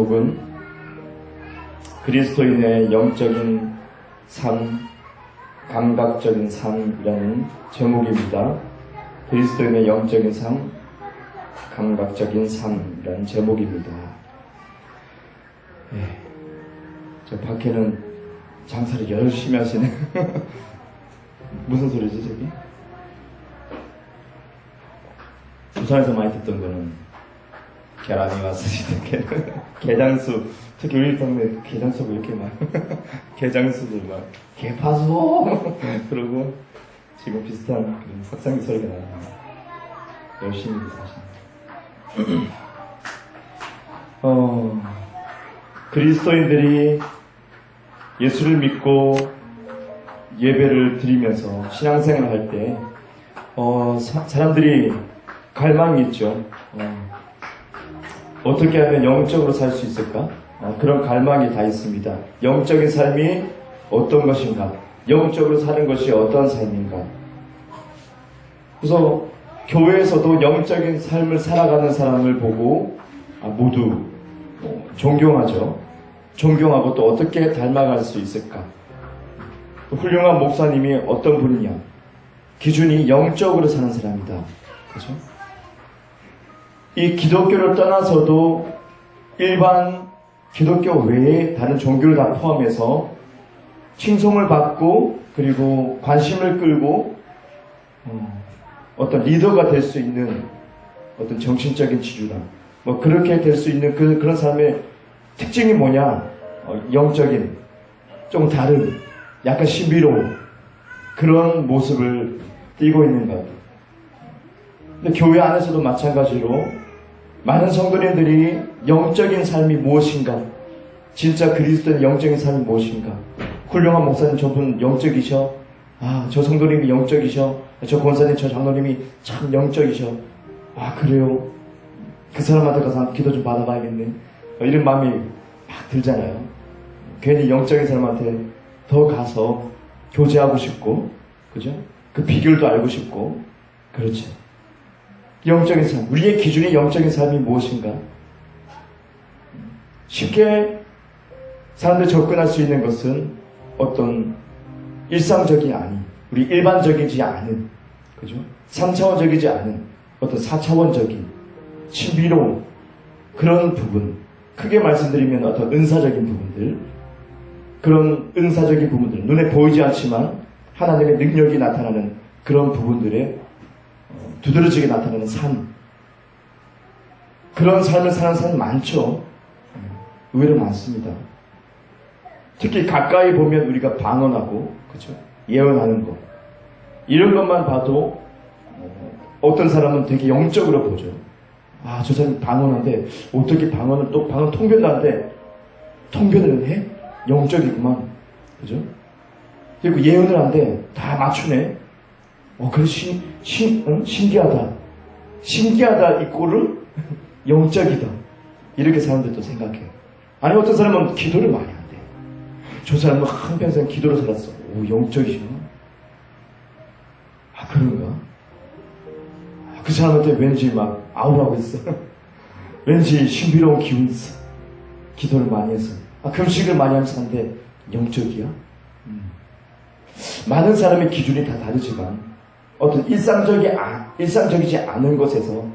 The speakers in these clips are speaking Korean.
제목은 그리스도인의 영적인 삶, 감각적인 삶이라는 제목입니다. 그리스도인의 영적인 삶, 감각적인 삶이라는 제목입니다. 저 밖에는 장사를 열심히 하시네. 무슨 소리지 저기? 부산에서 많이 듣던 거는 계란이 왔을 때 게장수, 특히 우리 동네 게장수가 이렇게 막 게장수들 막 개파수 그러고 지금 비슷한 그런 석상기 소리가 나요. 열심히 사시는. 그리스도인들이 예수를 믿고 예배를 드리면서 신앙생활을 할 때 사람들이 갈망이 있죠. 어떻게 하면 영적으로 살 수 있을까? 그런 갈망이 다 있습니다. 영적인 삶이 어떤 것인가? 영적으로 사는 것이 어떤 삶인가? 그래서 교회에서도 영적인 삶을 살아가는 사람을 보고 모두 존경하죠. 존경하고 또 어떻게 닮아갈 수 있을까? 훌륭한 목사님이 어떤 분이냐? 기준이 영적으로 사는 사람이다. 그죠? 이 기독교를 떠나서도 일반 기독교 외에 다른 종교를 다 포함해서 칭송을 받고 그리고 관심을 끌고 어떤 리더가 될 수 있는 어떤 정신적인 지주다. 그렇게 될 수 있는 그런 사람의 특징이 뭐냐? 영적인, 좀 다른, 약간 신비로운 그런 모습을 띠고 있는 것. 근데 교회 안에서도 마찬가지로 많은 성도님들이 영적인 삶이 무엇인가? 진짜 그리스도의 영적인 삶이 무엇인가? 훌륭한 목사님 저분 영적이셔. 저 성도님이 영적이셔. 저 권사님 저 장로님이 참 영적이셔. 그래요? 그 사람한테 가서 기도 좀 받아봐야겠네. 이런 마음이 막 들잖아요. 괜히 영적인 사람한테 더 가서 교제하고 싶고, 그죠? 그 비결도 알고 싶고, 그렇죠. 영적인 삶, 우리의 기준이 영적인 삶이 무엇인가? 쉽게 사람들이 접근할 수 있는 것은 어떤 일상적이 아닌, 우리 일반적이지 않은, 그죠? 3차원적이지 않은 어떤 4차원적인 신비로운 그런 부분, 크게 말씀드리면 어떤 은사적인 부분들, 그런 은사적인 부분들, 눈에 보이지 않지만 하나님의 능력이 나타나는 그런 부분들에 두드러지게 나타나는 삶, 그런 삶을 사는 사람이 많죠. 의외로 많습니다. 특히 가까이 보면 우리가 방언하고, 그죠? 예언하는 것, 이런 것만 봐도 어떤 사람은 되게 영적으로 보죠. 저 사람이 방언하는데 어떻게 방언을 또 방언 통변도 하는데 통변을 해? 영적이구만, 그죠? 그리고 예언을 하는데 다 맞추네. 그래 신기하다. 신기하다 이꼴은 영적이다. 이렇게 사람들도 생각해요. 아니 어떤 사람은 기도를 많이 한대. 저 사람은 한평생 기도로 살았어. 영적이시구나. 그런가? 그 사람한테 왠지 막 아우라고 있어. 왠지 신비로운 기운이 있어. 기도를 많이 해서. 금식을 많이 하면서 하는데 영적이야? 많은 사람의 기준이 다 다르지만 어떤 일상적이지 않은 것에서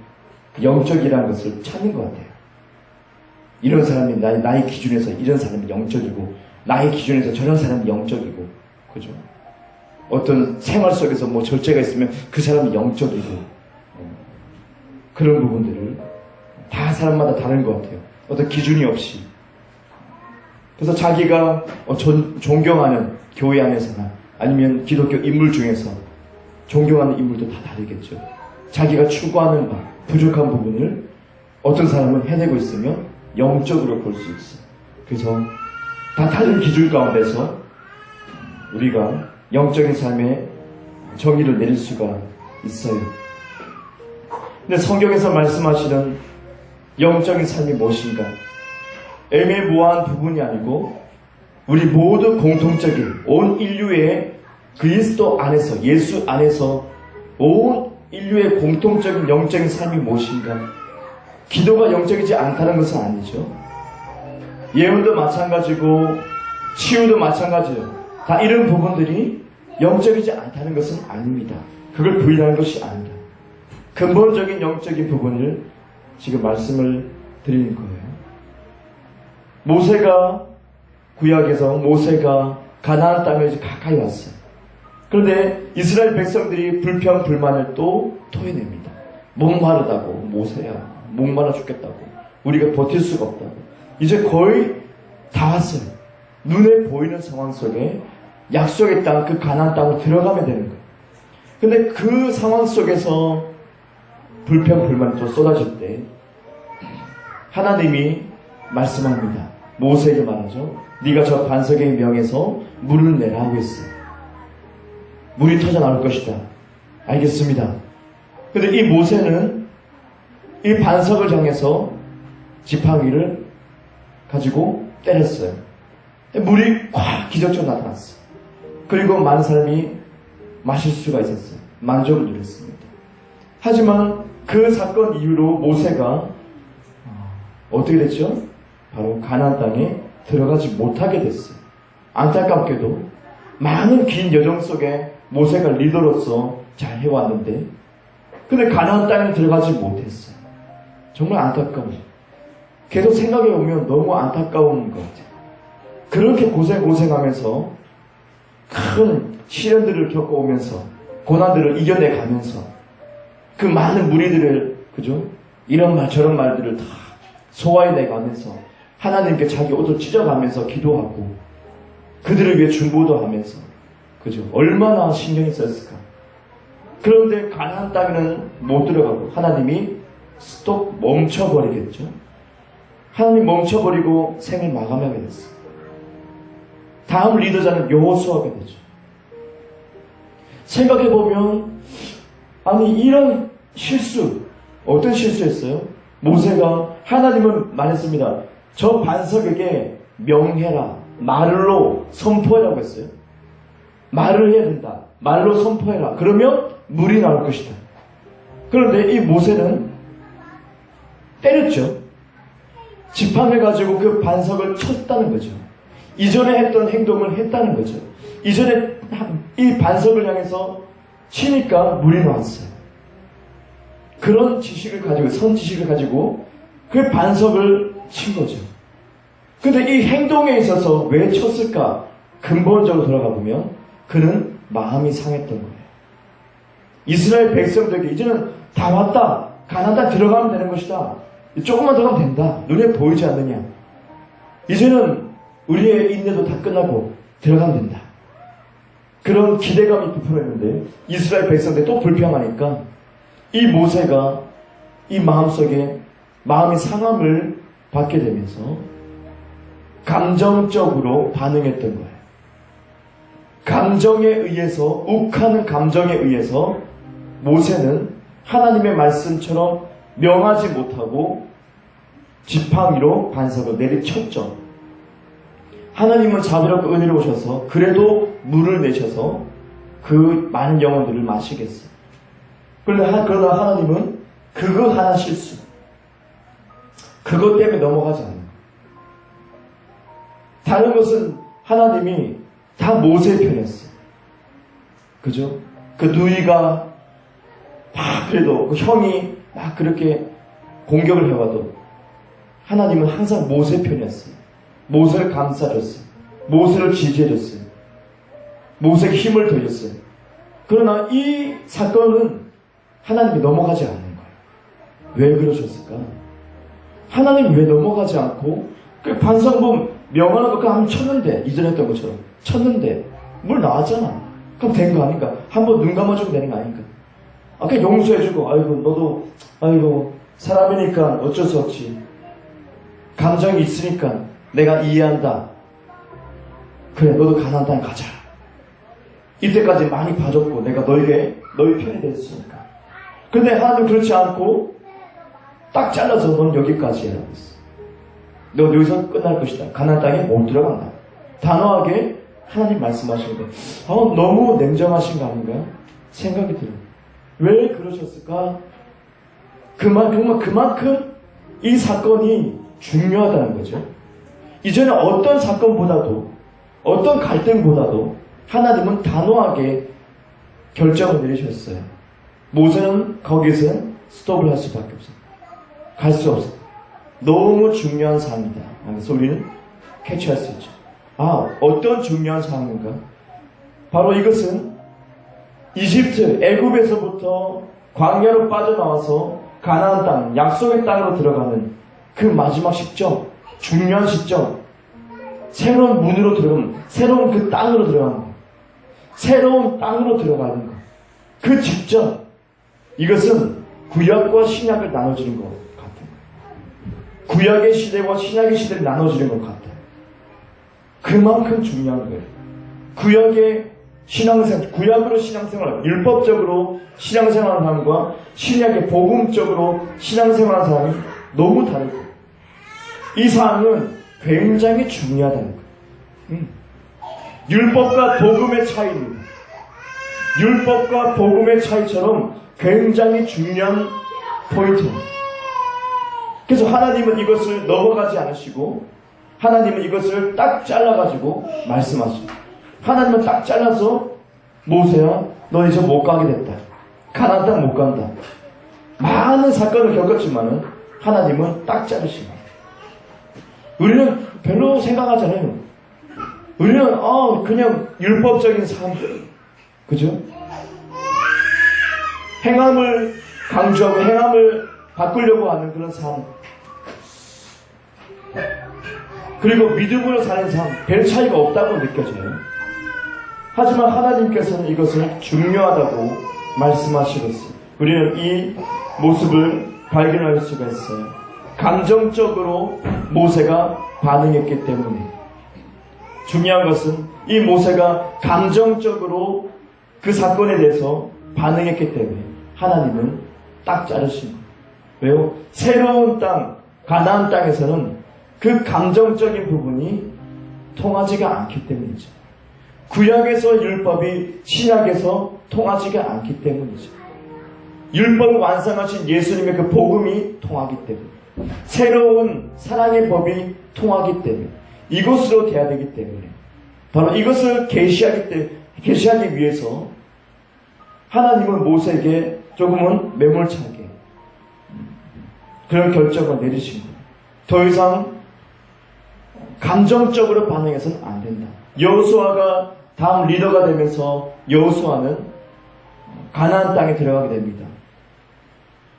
그 영적이라는 것을 찾는 것 같아요. 이런 사람이 나의 기준에서 이런 사람이 영적이고, 나의 기준에서 저런 사람이 영적이고, 그죠? 어떤 생활 속에서 절제가 있으면 그 사람이 영적이고, 그런 부분들을 다 사람마다 다른 것 같아요. 어떤 기준이 없이. 그래서 자기가 존경하는 교회 안에서나 아니면 기독교 인물 중에서 존경하는 인물도 다 다르겠죠. 자기가 추구하는 바, 부족한 부분을 어떤 사람은 해내고 있으면 영적으로 볼 수 있어요. 그래서 다 다른 기준 가운데서 우리가 영적인 삶에 정의를 내릴 수가 있어요. 근데 성경에서 말씀하시는 영적인 삶이 무엇인가? 애매모호한 부분이 아니고 우리 모두 공통적인 온 인류의 그리스도 안에서, 예수 안에서 온 인류의 공통적인 영적인 삶이 무엇인가? 기도가 영적이지 않다는 것은 아니죠. 예언도 마찬가지고 치유도 마찬가지예요. 다 이런 부분들이 영적이지 않다는 것은 아닙니다. 그걸 부인하는 것이 아닙니다. 근본적인 영적인 부분을 지금 말씀을 드리는 거예요. 모세가 구약에서 모세가 가나안 땅에 가까이 왔어요. 그런데 이스라엘 백성들이 불평 불만을 또 토해냅니다. 목마르다고. 모세야 목마르 죽겠다고. 우리가 버틸 수가 없다고. 이제 거의 다 왔어요. 눈에 보이는 상황 속에 약속의 땅, 그 가나안 땅으로 들어가면 되는 거예요. 근데 그 상황 속에서 불평 불만이 또 쏟아질 때 하나님이 말씀합니다. 모세에게 말하죠. 네가 저 반석의 명에서 물을 내라 하고 있어요. 물이 터져 나올 것이다. 알겠습니다. 근데 이 모세는 이 반석을 향해서 지팡이를 가지고 때렸어요. 물이 콱 기적적으로 나타났어요. 그리고 많은 사람이 마실 수가 있었어요. 만족을 누렸습니다. 하지만 그 사건 이후로 모세가 어떻게 됐죠? 바로 가나안 땅에 들어가지 못하게 됐어요. 안타깝게도 많은 긴 여정 속에 모세가 리더로서 잘 해왔는데 근데 가나안 땅에 들어가지 못했어요. 정말 안타까워요. 계속 생각해보면 너무 안타까운 것 같아요. 그렇게 고생하면서 큰 시련들을 겪어오면서 고난들을 이겨내가면서 그 많은 무리들을 그죠? 이런 말 저런 말들을 다 소화해내가면서 하나님께 자기 옷을 찢어가면서 기도하고 그들을 위해 중보도 하면서 그죠? 얼마나 신경이 썼을까. 그런데 가나안 땅에는 못 들어가고 하나님이 스톱 멈춰버리겠죠. 하나님 멈춰버리고 생을 마감하게 됐어요. 다음 리더자는 여호수아가 되죠. 생각해보면 아니 이런 실수 어떤 실수했어요? 모세가 하나님은 말했습니다. 저 반석에게 명해라. 말로 선포해라고 했어요. 말을 해야 된다. 말로 선포해라. 그러면 물이 나올 것이다. 그런데 이 모세는 때렸죠. 지팡이를 가지고 그 반석을 쳤다는 거죠. 이전에 했던 행동을 했다는 거죠. 이전에 이 반석을 향해서 치니까 물이 나왔어요. 그런 지식을 가지고 선 지식을 가지고 그 반석을 친 거죠. 근데 이 행동에 있어서 왜 쳤을까? 근본적으로 돌아가 보면 그는 마음이 상했던 거예요. 이스라엘 백성들에게 이제는 다 왔다. 가나안 땅 들어가면 되는 것이다. 조금만 더 가면 된다. 눈에 보이지 않느냐. 이제는 우리의 인내도 다 끝나고 들어가면 된다. 그런 기대감이 부풀어있는데 이스라엘 백성들이 또 불평하니까 이 모세가 이 마음속에 마음이 상함을 받게 되면서 감정적으로 반응했던 거예요. 감정에 의해서 욱하는 감정에 의해서 모세는 하나님의 말씀처럼 명하지 못하고 지팡이로 반석을 내리쳤죠. 하나님은 자비롭고 은혜로우셔서 그래도 물을 내셔서 그 많은 영혼들을 마시겠어요. 그러나 하나님은 그거 하나 실수, 그것 때문에 넘어가지 않아요. 다른 것은 하나님이 다 모세의 편이었어요. 그죠? 그 누이가 막 그래도 그 형이 막 그렇게 공격을 해와도 하나님은 항상 모세의 편이었어요. 모세를 감싸줬어요. 모세를 지지해줬어요. 모세에게 힘을 더해줬어요. 그러나 이 사건은 하나님이 넘어가지 않는 거예요. 왜 그러셨을까? 하나님 왜 넘어가지 않고 그 반성문 명하는 거 그냥 한번 쳤는데 이전에 했던 것처럼 쳤는데 물 나왔잖아. 그럼 된 거 아닌가? 한번 눈 감아주면 되는 거 아닌가? 그냥 용서해주고 아이고 너도 아이고 사람이니까 어쩔 수 없지. 감정이 있으니까 내가 이해한다. 그래 너도 가나안 땅에 가자. 이때까지 많이 봐줬고 내가 너희 편이 됐으니까. 근데 하나님 그렇지 않고 딱 잘라서 넌 여기까지 해라고 했어. 너 여기서 끝날 것이다. 가나안 땅에 못 들어간다. 단호하게 하나님 말씀하시는 거예요. 너무 냉정하신 거 아닌가요? 생각이 들어요. 왜 그러셨을까? 그만큼 이 사건이 중요하다는 거죠. 이전에 어떤 사건보다도, 어떤 갈등보다도 하나님은 단호하게 결정을 내리셨어요. 모세는 거기서 스톱을 할 수밖에 없어요. 갈 수 없어요. 너무 중요한 사항이다. 그래서 우리는 캐치할 수 있죠. 어떤 중요한 사항인가? 바로 이것은 이집트, 애굽에서부터 광야로 빠져나와서 가나안 땅, 약속의 땅으로 들어가는 그 마지막 시점, 중요한 시점, 새로운 문으로 들어가는, 새로운 그 땅으로 들어가는 것, 새로운 땅으로 들어가는 것, 그 직전, 이것은 구약과 신약을 나눠주는 것 같아요. 구약의 시대와 신약의 시대를 나눠주는 것 같아요. 그만큼 중요한 거예요. 구약의 신앙생활, 구약으로 신앙생활, 율법적으로 신앙생활하는 사람과 신약의 복음적으로 신앙생활하는 사람이 너무 다르고, 이 사항은 굉장히 중요하다는 거예요. 율법과 복음의 차이입니다. 율법과 복음의 차이처럼 굉장히 중요한 포인트입니다. 그래서 하나님은 이것을 넘어가지 않으시고, 하나님은 이것을 딱 잘라가지고 말씀하십니다. 하나님은 딱 잘라서, 모세야, 너 이제 못 가게 됐다. 가나안 땅 못 간다. 많은 사건을 겪었지만은 하나님은 딱 자르십니다. 우리는 별로 생각하잖아요. 우리는 그냥 율법적인 삶, 그죠? 행함을 강조하고 행함을 바꾸려고 하는 그런 삶, 그리고 믿음으로 사는 삶, 별 차이가 없다고 느껴져요. 하지만 하나님께서는 이것을 중요하다고 말씀하시고 있어요. 우리는 이 모습을 발견할 수가 있어요. 감정적으로 모세가 반응했기 때문에. 중요한 것은 이 모세가 감정적으로 그 사건에 대해서 반응했기 때문에 하나님은 딱 자르신 거예요. 왜요? 새로운 땅, 가나안 땅에서는 그 감정적인 부분이 통하지가 않기 때문이죠. 구약에서 율법이 신약에서 통하지가 않기 때문이죠. 율법을 완성하신 예수님의 그 복음이 통하기 때문에, 새로운 사랑의 법이 통하기 때문에, 이것으로 돼야 되기 때문에, 바로 이것을 계시하기 위해서 하나님은 모세에게 조금은 매몰차게 그런 결정을 내리신 거예요. 더 이상 감정적으로 반응해서는 안 된다. 여호수아가 다음 리더가 되면서 여호수아는 가나안 땅에 들어가게 됩니다.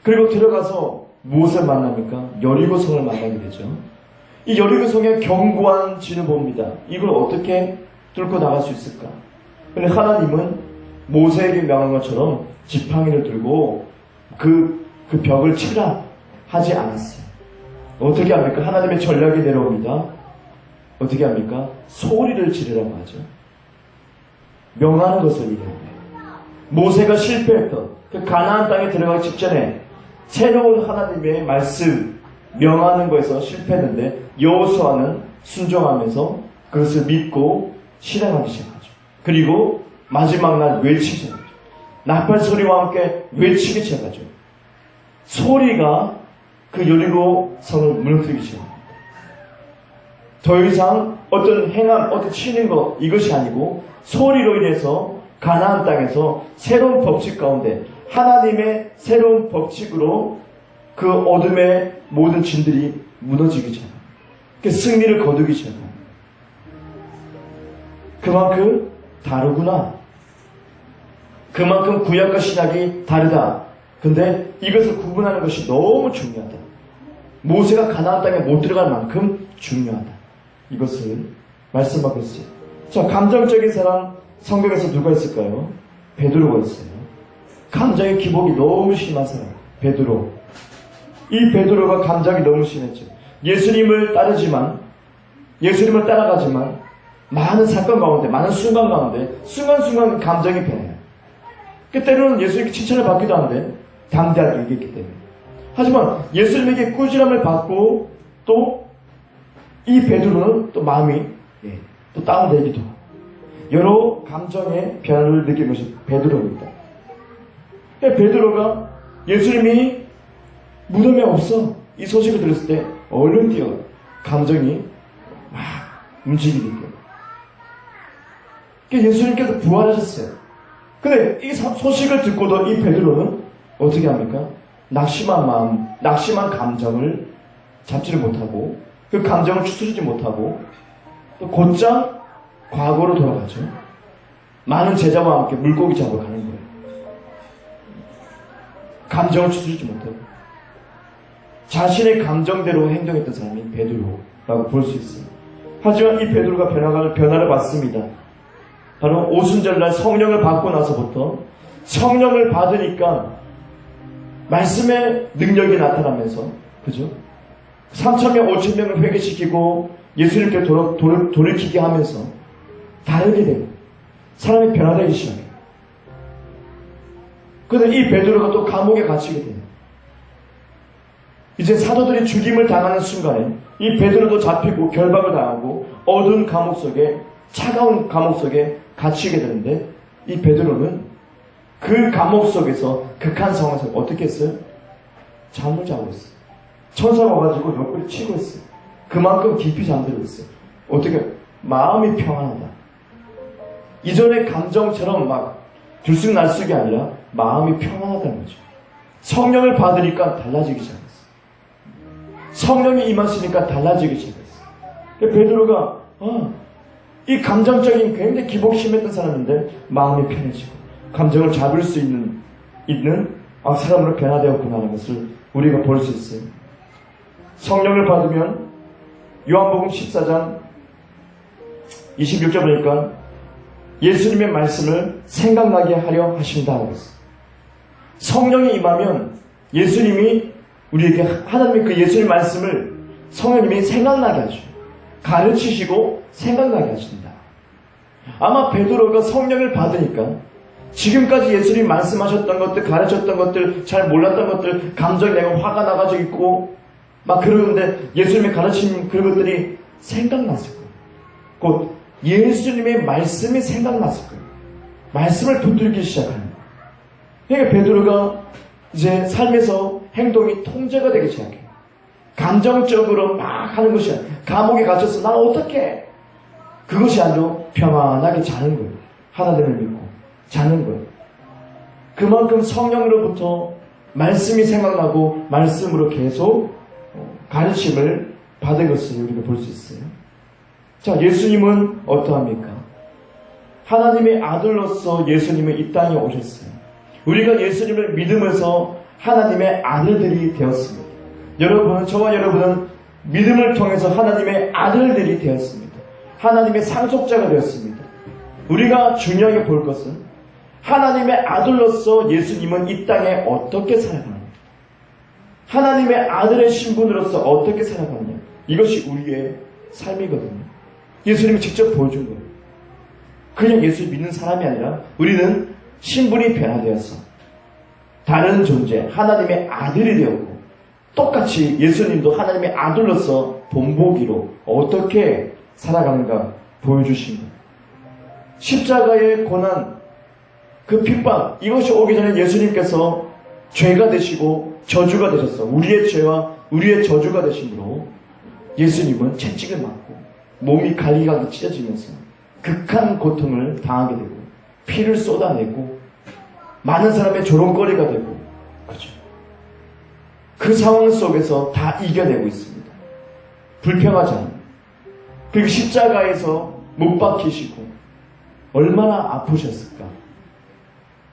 그리고 들어가서 무엇을 만납니까? 여리고성을 만나게 되죠. 이 여리고성의 견고한 진을 봅니다. 이걸 어떻게 뚫고 나갈 수 있을까? 근데 하나님은 모세에게 명한 것처럼 지팡이를 들고 그 벽을 치라 하지 않았어요. 어떻게 합니까? 하나님의 전략이 내려옵니다. 어떻게 합니까? 소리를 지르라고 하죠. 명하는 것을 이해해요. 모세가 실패했던 그 가나안 땅에 들어가기 직전에 새로운 하나님의 말씀 명하는 것에서 실패했는데 여호수아는 순종하면서 그것을 믿고 실행하기 시작하죠. 그리고 마지막 날 외치기 시작하죠. 나팔 소리와 함께 외치기 시작하죠. 소리가 그 여리고 성을 무너뜨리기 시작합니다. 더 이상 어떤 행함, 어떤 치는 것, 이것이 아니고 소리로 인해서 가나안 땅에서 새로운 법칙 가운데 하나님의 새로운 법칙으로 그 어둠의 모든 진들이 무너지기 시작합니다. 승리를 거두기 시작합니다. 그만큼 다르구나. 그만큼 구약과 신약이 다르다. 근데 이것을 구분하는 것이 너무 중요하다. 모세가 가나안 땅에 못 들어갈 만큼 중요하다. 이것을 말씀하고 있어요. 자, 감정적인 사람 성경에서 누가 있을까요? 베드로가 있어요. 감정의 기복이 너무 심한 사람, 베드로. 이 베드로가 감정이 너무 심했죠. 예수님을 따라가지만 많은 사건 가운데, 많은 순간 가운데 순간순간 감정이 변해요. 때로는 예수님께 칭찬을 받기도 하는데 담대하게 얘기했기 때문에. 하지만 예수님에게 꾸지람을 받고 또 이 베드로는 또 마음이 또 다운되기도 하고 여러 감정의 변화를 느끼는 것이 베드로입니다. 베드로가 예수님이 무덤에 없어 이 소식을 들었을 때 얼른 뛰어가요. 감정이 막 움직이니까. 예수님께서 부활하셨어요. 근데 이 소식을 듣고도 이 베드로는 어떻게 합니까? 낙심한 마음, 낙심한 감정을 잡지를 못하고 그 감정을 추스르지 못하고 또 곧장 과거로 돌아가죠. 많은 제자와 함께 물고기 잡으러 가는 거예요. 감정을 추스르지 못하고 자신의 감정대로 행동했던 사람이 베드로라고 볼 수 있어요. 하지만 이 베드로가 변화를 받습니다. 바로 오순절날 성령을 받고 나서부터 성령을 받으니까 말씀의 능력이 나타나면서 그죠? 3,000명, 5,000명을 회개시키고 예수님께 돌이키게 하면서 다르게 되고 사람이 변화되기 시작해요. 그런데 이 베드로가 또 감옥에 갇히게 돼요. 이제 사도들이 죽임을 당하는 순간에 이 베드로도 잡히고 결박을 당하고 어두운 감옥 속에 차가운 감옥 속에 갇히게 되는데 이 베드로는 그 감옥 속에서 극한 상황에서 어떻게 했어요? 잠을 자고 있어요. 천사가 와가지고 옆구리 치고 있어요. 그만큼 깊이 잠들고 있어요. 어떻게? 마음이 평안하다. 이전의 감정처럼 막 들쑥날쑥이 아니라 마음이 평안하다는 거죠. 성령을 받으니까 달라지기 시작했어요. 성령이 임하시니까 달라지기 시작했어요. 베드로가 이 감정적인 굉장히 기복심했던 사람인데 마음이 편해지고 감정을 잡을 수 있는 사람으로 변화되었구나 하는 것을 우리가 볼 수 있어요. 성령을 받으면 요한복음 14장 26절 보니까 예수님의 말씀을 생각나게 하려 하신다 하고 있어요. 성령이 임하면 예수님이 우리에게 하나님의 그 예수님 말씀을 성령님이 생각나게 하셔요. 가르치시고 생각나게 하신다. 아마 베드로가 성령을 받으니까 지금까지 예수님 말씀하셨던 것들, 가르쳤던 것들, 잘 몰랐던 것들, 감정이 내가 화가 나가지고 있고 막 그러는데 예수님의 가르침 그런 것들이 생각났을 거예요. 곧 예수님의 말씀이 생각났을 거예요. 말씀을 붙들기 시작하는 거예요. 그러니까 베드로가 이제 삶에서 행동이 통제가 되기 시작해요. 감정적으로 막 하는 것이 아니라 감옥에 갇혀서 난 어떡해? 그것이 아니라 평안하게 자는 거예요. 하나님을 믿고 자는 거예요. 그만큼 성령으로부터 말씀이 생각나고 말씀으로 계속 가르침을 받은 것을 우리가 볼 수 있어요. 자, 예수님은 어떠합니까? 하나님의 아들로서 예수님은 이 땅에 오셨어요. 우리가 예수님을 믿으면서 하나님의 아들들이 되었습니다. 여러분, 저와 여러분은 믿음을 통해서 하나님의 아들들이 되었습니다. 하나님의 상속자가 되었습니다. 우리가 중요하게 볼 것은 하나님의 아들로서 예수님은 이 땅에 어떻게 살아가느냐, 하나님의 아들의 신분으로서 어떻게 살아가느냐, 이것이 우리의 삶이거든요. 예수님이 직접 보여준 거예요. 그냥 예수 믿는 사람이 아니라 우리는 신분이 변화되어서 다른 존재, 하나님의 아들이 되었고 똑같이 예수님도 하나님의 아들로서 본보기로 어떻게 살아가는가 보여주신 거예요. 십자가의 고난, 그 핍박, 이것이 오기 전에 예수님께서 죄가 되시고 저주가 되셨어. 우리의 죄와 우리의 저주가 되심으로 예수님은 채찍을 맞고 몸이 갈기갈기 찢어지면서 극한 고통을 당하게 되고 피를 쏟아내고 많은 사람의 조롱거리가 되고, 그렇죠. 그 상황 속에서 다 이겨내고 있습니다. 불평하지 않아요. 그리고 십자가에서 못 박히시고 얼마나 아프셨을까,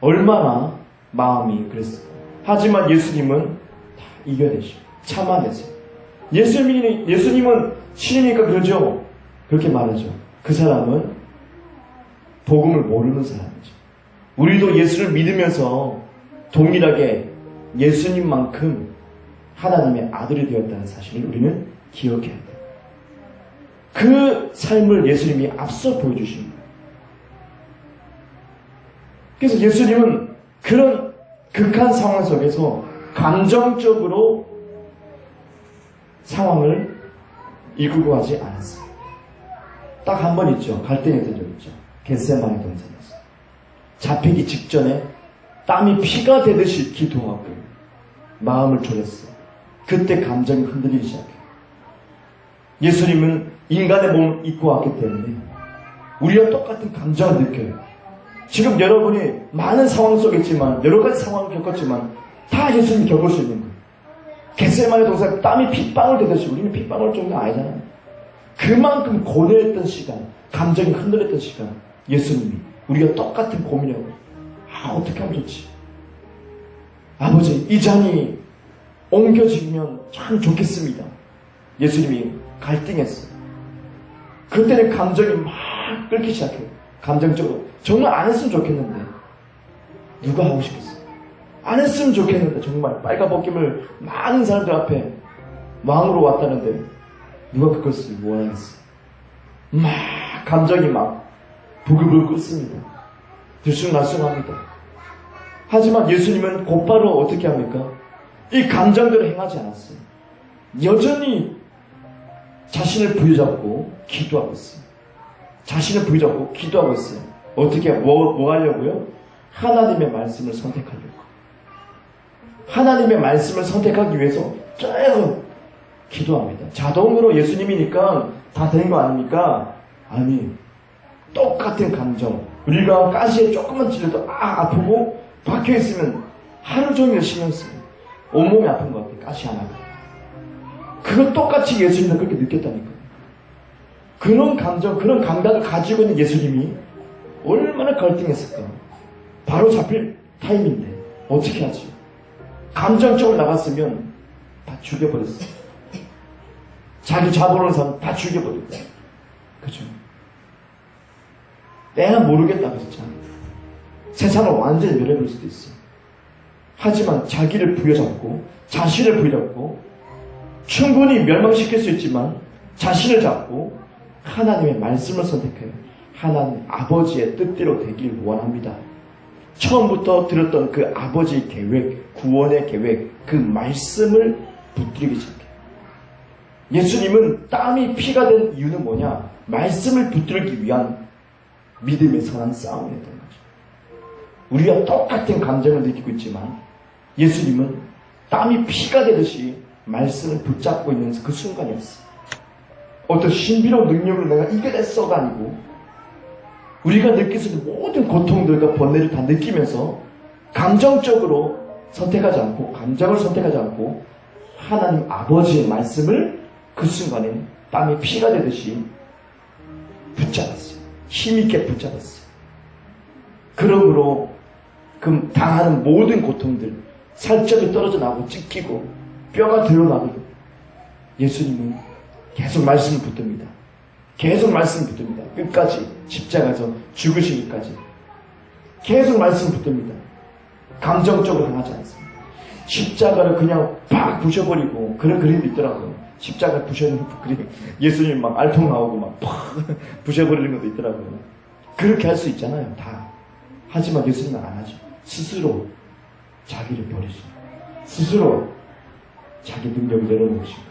얼마나 마음이 그랬을까. 하지만 예수님은 다 이겨내시고 참아내세요. 예수님은 신이니까 그러죠. 그렇게 말하죠. 그 사람은 복음을 모르는 사람이죠. 우리도 예수를 믿으면서 동일하게 예수님만큼 하나님의 아들이 되었다는 사실을 우리는 기억해야 돼요. 그 삶을 예수님이 앞서 보여주신 거예요. 그래서 예수님은 그런 극한 상황 속에서 감정적으로 상황을 이끌고 가지 않았어요. 딱 한 번 있죠. 갈등했던 적 있죠. 겟세마네 동산에서. 잡히기 직전에 땀이 피가 되듯이 기도하고 마음을 졸였어요. 그때 감정이 흔들리기 시작해요. 예수님은 인간의 몸을 입고 왔기 때문에 우리와 똑같은 감정을 느껴요. 지금 여러분이 많은 상황 속에 있지만, 여러 가지 상황을 겪었지만 다 예수님이 겪을 수 있는 거예요. 겟세마네 동산에 땀이 핏방울 되듯이 우리는 핏방울 정도는 아니잖아요. 그만큼 고뇌했던 시간, 감정이 흔들렸던 시간, 예수님이 우리가 똑같은 고민하고, 어떻게 하면 좋지? 아버지, 이 잔이 옮겨지면 참 좋겠습니다. 예수님이 갈등했어요. 그때는 감정이 막 끓기 시작해요. 감정적으로. 정말 안 했으면 좋겠는데 누가 하고 싶겠어요? 안 했으면 좋겠는데 정말 빨가벗김을 많은 사람들 앞에 왕으로 왔다는데 누가 그것을 원하겠어요? 막 감정이 막 부글부글 끓습니다. 들쑥날쑥합니다. 하지만 예수님은 곧바로 어떻게 합니까? 이 감정대로 행하지 않았어요. 여전히 자신을 부여잡고 기도하고 있어요. 자신을 부여잡고 기도하고 있어요. 어떻게, 뭐 하려고요? 하나님의 말씀을 선택하려고. 하나님의 말씀을 선택하기 위해서 계속 기도합니다. 자동으로 예수님이니까 다 되는 거 아닙니까? 아니, 똑같은 감정. 우리가 가시에 조금만 찔려도 아프고 박혀있으면 하루 종일 신경 쓰고 온몸이 아픈 것 같아요. 가시 하나가. 그거 똑같이 예수님도 그렇게 느꼈다니까요. 그런 감정, 그런 감각을 가지고 있는 예수님이 얼마나 갈등했을까. 바로 잡힐 타임인데 어떻게 하지? 감정적으로 나갔으면 다 죽여버렸어. 자기 잡아오는 사람 다 죽여버렸어. 그죠? 내가 모르겠다 그랬잖아. 세상을 완전히 멸해버릴 수도 있어. 하지만 자기를 부여잡고 자신을 부여잡고 충분히 멸망시킬 수 있지만 자신을 잡고 하나님의 말씀을 선택해요. 하나님 아버지의 뜻대로 되길 원합니다. 처음부터 들었던 그 아버지의 계획, 구원의 계획, 그 말씀을 붙들기 시작해요. 예수님은 땀이 피가 된 이유는 뭐냐? 말씀을 붙들기 위한 믿음의 선한 싸움이었던 거죠. 우리가 똑같은 감정을 느끼고 있지만 예수님은 땀이 피가 되듯이 말씀을 붙잡고 있는 그 순간이었어요. 어떤 신비로운 능력으로 내가 이겨냈어가 아니고 우리가 느낄 수 있는 모든 고통들과 번뇌를 다 느끼면서 감정적으로 선택하지 않고 감정을 선택하지 않고 하나님 아버지의 말씀을 그 순간에 땀이 피가 되듯이 붙잡았어요. 힘있게 붙잡았어요. 그러므로 그 당하는 모든 고통들 살점이 떨어져 나고 찢기고 뼈가 드러나고 예수님은 계속 말씀을 붙듭니다. 계속 말씀을 붙듭니다. 끝까지 십자가에서 죽으시기까지 계속 말씀을 붙듭니다. 감정적으로 당하지 않습니다. 십자가를 그냥 팍 부셔버리고 그런 그림도 있더라고요. 십자가를 부셔버리는 그림. 예수님 막 알통 나오고 막 팍 부셔버리는 것도 있더라고요. 그렇게 할 수 있잖아요. 다. 하지만 예수님은 안 하죠. 스스로 자기를 버리시고 스스로 자기 능력을 내려놓으시고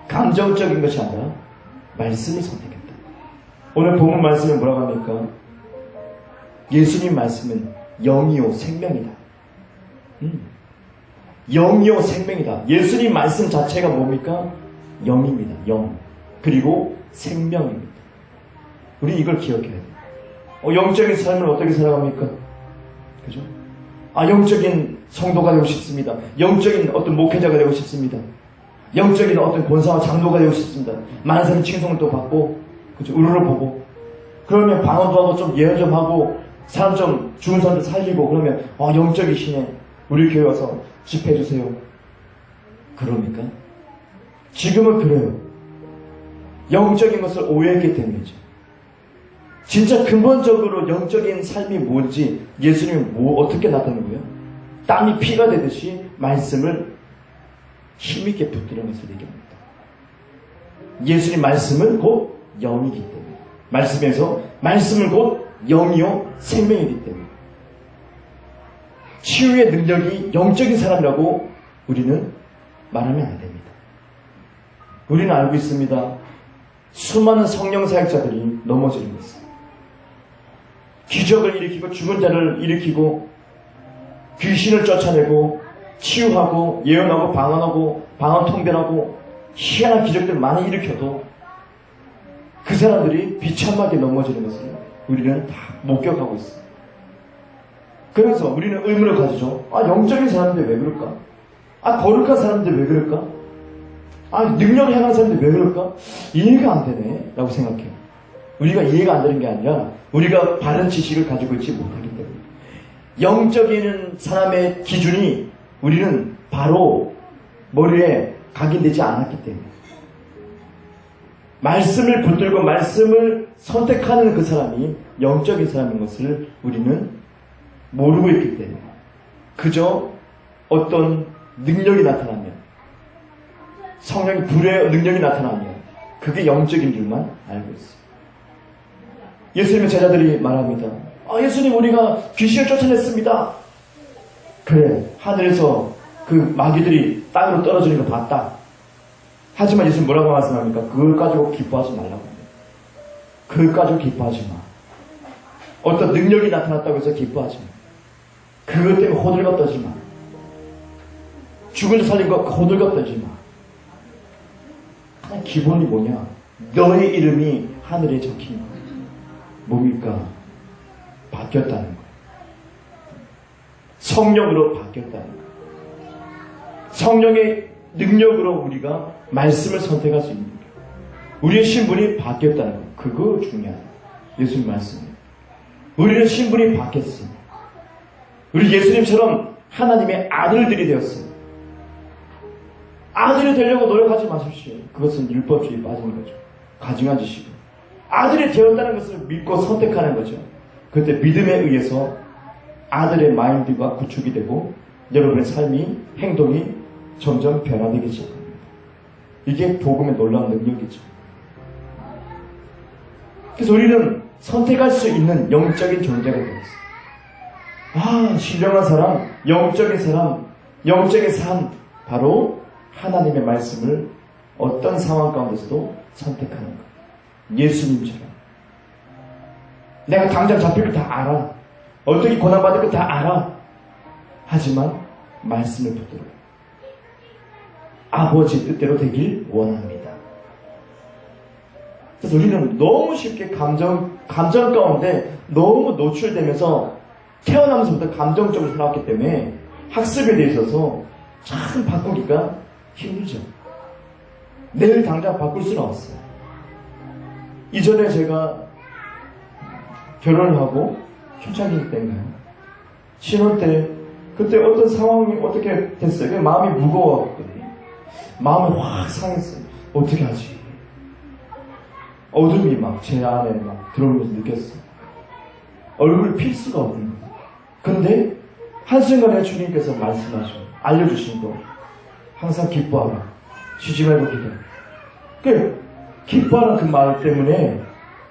감정적인 것이 아니라 말씀을 선택했다. 오늘 본문 말씀은 뭐라고 합니까? 예수님 말씀은 영이요 생명이다. 영이요 생명이다. 예수님 말씀 자체가 뭡니까? 영입니다. 영. 그리고 생명입니다. 우리 이걸 기억해야 돼요. 영적인 삶을 어떻게 살아갑니까? 그죠? 영적인 성도가 되고 싶습니다. 영적인 어떤 목회자가 되고 싶습니다. 영적인 어떤 권사와 장로가 되고 싶습니다. 많은 사람이 칭송을 또 받고, 그죠? 우르르 보고. 그러면 방언도 하고 좀 예언 좀 하고, 사람 좀, 죽은 사람들 살리고, 그러면, 영적이시네. 우리 교회 와서 집회해주세요. 그럽니까? 지금은 그래요. 영적인 것을 오해했기 때문이죠. 진짜 근본적으로 영적인 삶이 뭔지 예수님이 어떻게 나타낸 거예요? 땀이 피가 되듯이 말씀을 힘있게 붙드는 것을 얘기합니다. 예수님 말씀은 곧 영이기 때문에 말씀에서 말씀은 곧 영이요 생명이기 때문에 치유의 능력이 영적인 사람이라고 우리는 말하면 안 됩니다. 우리는 알고 있습니다. 수많은 성령 사역자들이 넘어지는 것을 기적을 일으키고 죽은 자를 일으키고 귀신을 쫓아내고 치유하고 예언하고 방언하고 방언 통변하고 희한한 기적들 많이 일으켜도 그 사람들이 비참하게 넘어지는 것을 우리는 다 목격하고 있어요. 그래서 우리는 의문을 가지죠. 영적인 사람들 왜 그럴까? 거룩한 사람들 왜 그럴까? 능력을 행하는 사람들 왜 그럴까? 이해가 안 되네 라고 생각해요. 우리가 이해가 안 되는 게 아니라 우리가 바른 지식을 가지고 있지 못하기 때문에, 영적인 사람의 기준이 우리는 바로 머리에 각인되지 않았기 때문에, 말씀을 붙들고 말씀을 선택하는 그 사람이 영적인 사람인 것을 우리는 모르고 있기 때문에, 그저 어떤 능력이 나타나면, 성령의 불의 능력이 나타나면 그게 영적인 줄만 알고 있어요. 예수님의 제자들이 말합니다. 예수님, 우리가 귀신을 쫓아냈습니다. 그래, 하늘에서 그 마귀들이 땅으로 떨어지는 거 봤다. 하지만 예수님 뭐라고 말씀합니까? 그걸 가지고 기뻐하지 말라고 합니다. 그걸 가지고 기뻐하지 마. 어떤 능력이 나타났다고 해서 기뻐하지 마. 그것 때문에 호들갑 떨지 마. 죽은 자 살린 거 호들갑 떨지 마. 그냥 기본이 뭐냐? 너의 이름이 하늘에 적힌 거야. 뭡니까? 바뀌었다는 거야. 성령으로 바뀌었다는 거야. 성령의 능력으로 우리가 말씀을 선택할 수 있는 거야. 우리의 신분이 바뀌었다는 거야. 그거 중요하다. 예수님 말씀이에요. 우리의 신분이 바뀌었어요. 우리 예수님처럼 하나님의 아들들이 되었어요. 아들이 되려고 노력하지 마십시오. 그것은 율법주의에 빠지는 거죠. 가증한 짓이고. 아들이 되었다는 것을 믿고 선택하는 거죠. 그때 믿음에 의해서 아들의 마인드가 구축이 되고 여러분의 삶이, 행동이 점점 변화되기 시작합니다. 이게 복음의 놀라운 능력이죠. 그래서 우리는 선택할 수 있는 영적인 존재가 되었어요. 신령한 사람, 영적인 사람, 영적인 삶, 바로 하나님의 말씀을 어떤 상황 가운데서도 선택하는 것. 예수님처럼. 내가 당장 잡힐 거 다 알아. 어떻게 고난받을 거 다 알아. 하지만 말씀을 붙들어요. 아버지 뜻대로 되길 원합니다. 그래서 우리는 너무 쉽게 감정 가운데 너무 노출되면서 태어나면서부터 감정적으로 살아왔기 때문에 학습에 대해 있어서 참 바꾸기가 힘들죠. 내일 당장 바꿀 수는 없어요. 이전에 제가 결혼을 하고 초창기 때인가요? 신혼 때 그때 어떤 상황이 어떻게 됐어요? 마음이 무거웠거든요. 마음이 확 상했어요. 어떻게 하지? 어둠이 막 제 안에 막 들어오면서 느꼈어요. 얼굴을 필 수가 없는 거예요. 근데 한순간에 주님께서 말씀하시고 알려주신 거 항상 기뻐하라. 쉬지 말고 기도해. 그 기뻐하는 그 말 때문에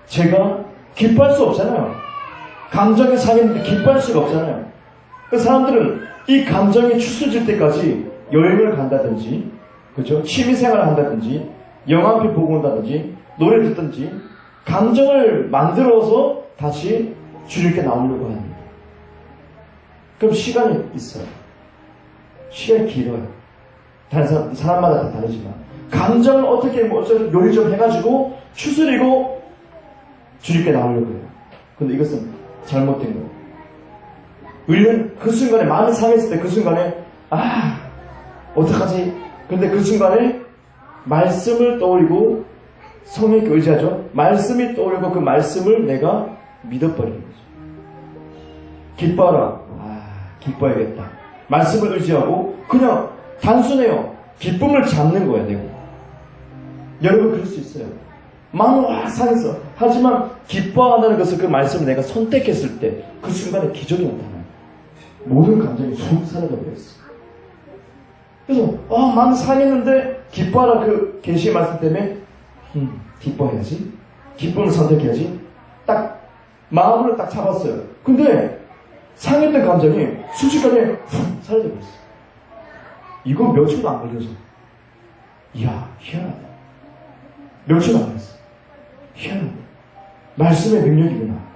제가 기뻐할 수 없잖아요. 감정이 상했는데 기뻐할 수가 없잖아요. 그 사람들은 이 감정이 추스질 때까지 여행을 간다든지, 그죠? 취미생활을 한다든지, 영화 한 편 보고 온다든지, 노래 듣든지, 감정을 만들어서 다시 주님께 나오려고 합니다. 그럼 시간이 있어요. 시간이 길어요. 다른 사람마다 다 다르지만, 감정을 어떻게 요리 좀 해가지고 추스리고 주님께 나오려고 해요. 근데 이것은 잘못된 거예요. 우리는 그 순간에, 마음이 상했을 때 그 순간에 어떡하지? 근데 그 순간에 말씀을 떠올리고 성령께 의지하죠. 말씀이 떠올리고 그 말씀을 내가 믿어버리는 거죠. 기뻐하라. 기뻐야겠다. 말씀을 의지하고 그냥 단순해요. 기쁨을 잡는 거야, 내가. 여러분 그럴 수 있어요. 마음은 확 상했어. 하지만 기뻐한다는 것을, 그 말씀을 내가 선택했을 때 그 순간에 기적이 나타나요. 모든 감정이 쑥 사라져버렸어. 그래서 마음 상했는데 기뻐하라, 그 계시의 말씀 때문에 기뻐해야지. 기쁨을 선택해야지. 딱 마음으로 딱 잡았어요. 근데 상했던 감정이 순식간에 훅 사라져버렸어. 이거 며칠도 안 걸려서. 이야, 희한하다. 며칠 안 걸렸어. 희한하다. 말씀의 능력이구나.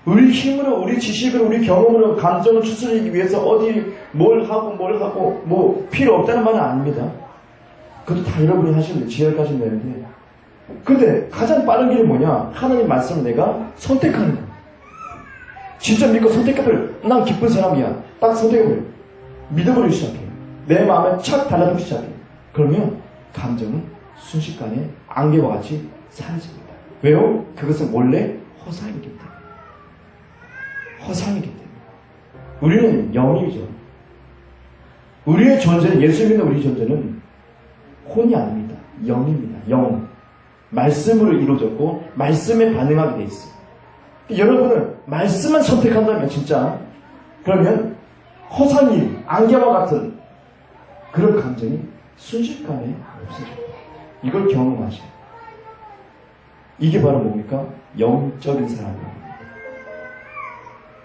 우리 힘으로, 우리 지식으로, 우리 경험으로 감정을 추스르기 위해서 어디 뭘 하고 뭐 필요 없다는 말은 아닙니다. 그것도 다 여러분이 하시면 돼요. 지혜까지는 되는데. 근데 가장 빠른 길이 뭐냐? 하나님 말씀을 내가 선택하는 거야. 진짜 믿고 선택해버려. 난 기쁜 사람이야. 딱 선택해버려. 믿어버리기 시작해. 내 마음에 착 달라붙기 시작해. 그러면 감정은 순식간에 안개와 같이 사라집니다. 왜요? 그것은 원래 허상이기 때문에. 허상이기 때문에. 우리는 영이죠. 우리의 존재는, 예수 믿는 우리 존재는 혼이 아닙니다. 영입니다. 영. 말씀으로 이루어졌고 말씀에 반응하게 돼 있어요. 여러분은 말씀만 선택한다면 진짜 그러면 허상이 안개와 같은 그런 감정이 순식간에 없어져요. 이걸 경험하셔요. 이게 바로 뭡니까? 영적인 사람이에요.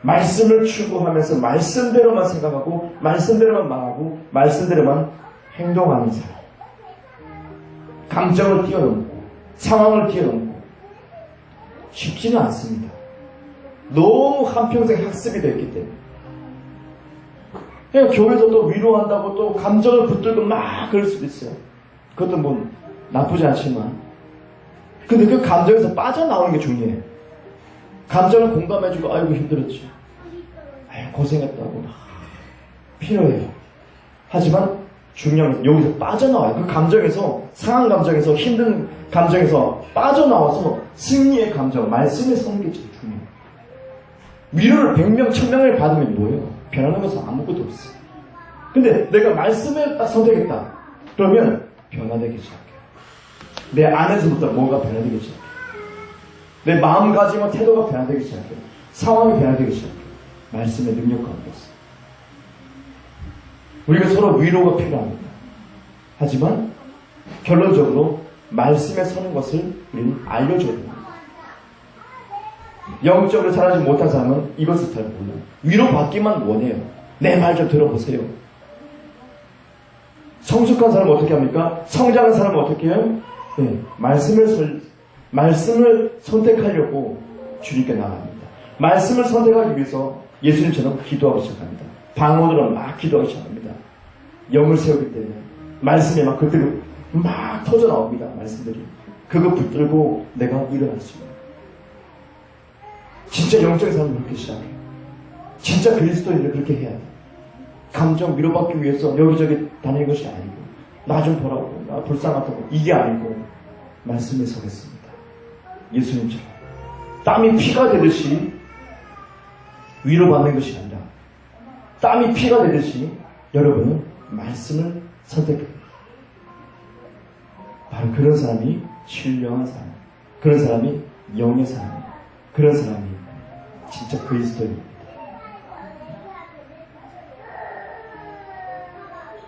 말씀을 추구하면서 말씀대로만 생각하고 말씀대로만 말하고 말씀대로만 행동하는 사람. 감정을 뛰어넘고 상황을 뛰어넘고 쉽지는 않습니다. 너무 한평생 학습이 됐기 때문에. 그냥 교회에서도 위로한다고 또 감정을 붙들고 막 그럴 수도 있어요. 그것도 뭐 나쁘지 않지만. 근데 그 감정에서 빠져나오는 게 중요해요. 감정을 공감해주고 아이고 힘들었지. 아이고 고생했다고 막 필요해요. 하지만 중요한 건 여기서 빠져나와요. 그 감정에서 상한 감정에서 힘든 감정에서 빠져나와서 승리의 감정, 말씀에 서는 게 제일 중요해요. 위로를 100명, 1000명을 받으면 뭐예요? 변하는 것은 아무것도 없어요. 근데 내가 말씀을 딱 선택했다. 그러면 변화되기 시작해요. 내 안에서부터 뭔가 변화되기 시작해요. 내 마음가짐과 태도가 변화되기 시작해요. 상황이 변화되기 시작해요. 말씀의 능력 가운데서. 우리가 서로 위로가 필요합니다. 하지만 결론적으로 말씀에 서는 것을 우리는 알려줘야 됩니다. 영적으로 자라지 못한 사람은 이것을 잘 몰라요. 위로받기만 원해요. 내 말 좀 들어보세요. 성숙한 사람은 어떻게 합니까? 성장한 사람은 어떻게 해요? 네, 말씀을 선택하려고 주님께 나갑니다. 말씀을 선택하기 위해서 예수님처럼 기도하기 시작합니다. 방언으로 막 기도하기 시작합니다. 영을 세우기 때문에 말씀에 막 그때로 막 터져 나옵니다. 말씀들이. 그거 붙들고 내가 일어날 수 있는. 진짜 영적인 사람은 그렇게 시작해요. 진짜 그리스도인을 그렇게 해야 돼요. 감정 위로받기 위해서 여기저기 다니는 것이 아니고 나 좀 보라고 나 불쌍하다고 이게 아니고 말씀에 서겠습니다. 예수님처럼 땀이 피가 되듯이 위로받는 것이 아니라 땀이 피가 되듯이 여러분은 말씀을 선택합니다. 바로 그런 사람이 신령한 사람, 그런 사람이 영의 사람, 그런 사람이 진짜 그리스도입니다.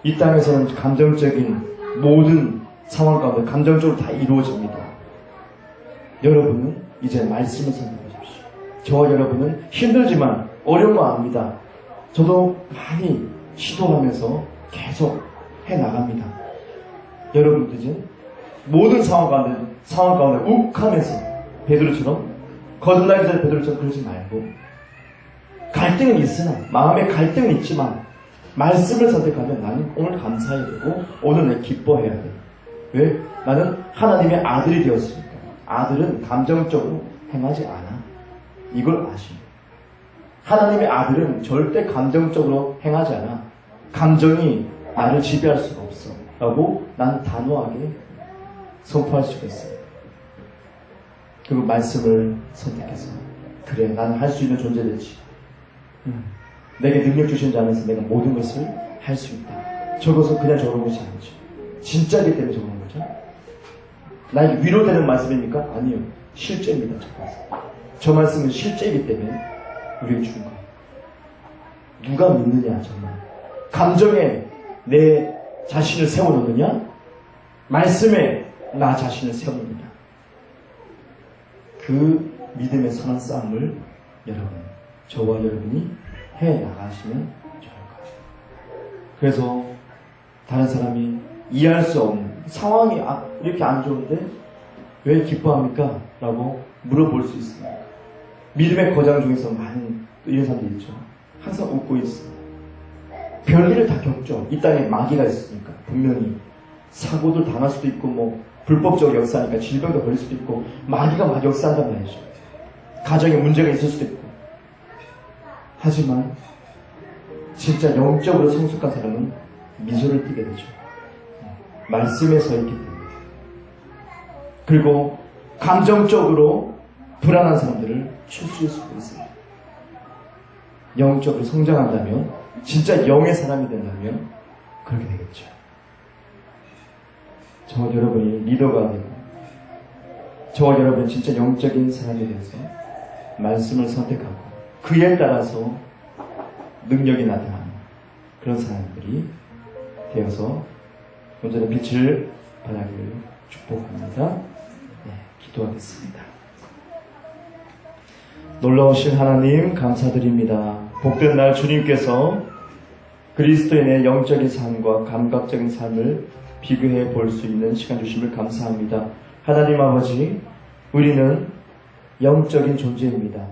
이 땅에서는 감정적인 모든 상황 가운데 감정적으로 다 이루어집니다. 여러분은 이제 말씀을 선택하십시오. 저와 여러분은 힘들지만 어려운 거 압니다. 저도 많이 시도하면서 계속 해나갑니다. 여러분도 이제 모든 상황 가운데 욱하면서 베드로처럼 거듭나기 전에 베드로처럼 그러지 말고 갈등은 있으나 마음에 갈등은 있지만 말씀을 선택하면 나는 오늘 감사해야 되고 오늘 내 기뻐해야 돼. 왜? 나는 하나님의 아들이 되었으니까. 아들은 감정적으로 행하지 않아. 이걸 아십니다. 하나님의 아들은 절대 감정적으로 행하지 않아. 감정이 나를 지배할 수가 없어. 라고 나는 단호하게 선포할 수가 있어요. 그리고 말씀을 선택해서 그래 나는 할 수 있는 존재 되지. 내게 능력 주신 자 안에서 내가 모든 것을 할 수 있다. 저것은 그냥 적은 것이 아니죠. 진짜이기 때문에 적은 거죠. 나에게 위로되는 말씀입니까? 아니요. 실제입니다. 저 말씀은 실제이기 때문에 우리에게 준 거예요. 누가 믿느냐 정말. 감정에 내 자신을 세워놓느냐? 말씀에 나 자신을 세워놓느냐? 그 믿음의 선한 싸움을 여러분, 저와 여러분이 해나가시면 좋을 것 같아요. 그래서 다른 사람이 이해할 수 없는 상황이 이렇게 안 좋은데 왜 기뻐합니까? 라고 물어볼 수 있습니다. 믿음의 거장 중에서 많은 이런 사람들이 있죠. 항상 웃고 있어요. 별일을 다 겪죠. 이 땅에 마귀가 있으니까 분명히 사고도 당할 수도 있고, 뭐, 불법적 역사니까 질병도 걸릴 수도 있고, 마귀가 막 역사한단 말이죠. 가정에 문제가 있을 수도 있고. 하지만, 진짜 영적으로 성숙한 사람은 미소를 띠게 되죠. 말씀에 서 있기 때문에. 그리고, 감정적으로 불안한 사람들을 추스릴 수도 있습니다. 영적으로 성장한다면, 진짜 영의 사람이 된다면, 그렇게 되겠죠. 저와 여러분이 리더가 되고, 저와 여러분이 진짜 영적인 사람이 되어서 말씀을 선택하고 그에 따라서 능력이 나타나는 그런 사람들이 되어서 온전한 빛을 발하기를 축복합니다. 네, 기도하겠습니다. 놀라우신 하나님 감사드립니다. 복된 날 주님께서 그리스도인의 영적인 삶과 감각적인 삶을 비교해 볼 수 있는 시간 주심을 감사합니다. 하나님 아버지, 우리는 영적인 존재입니다.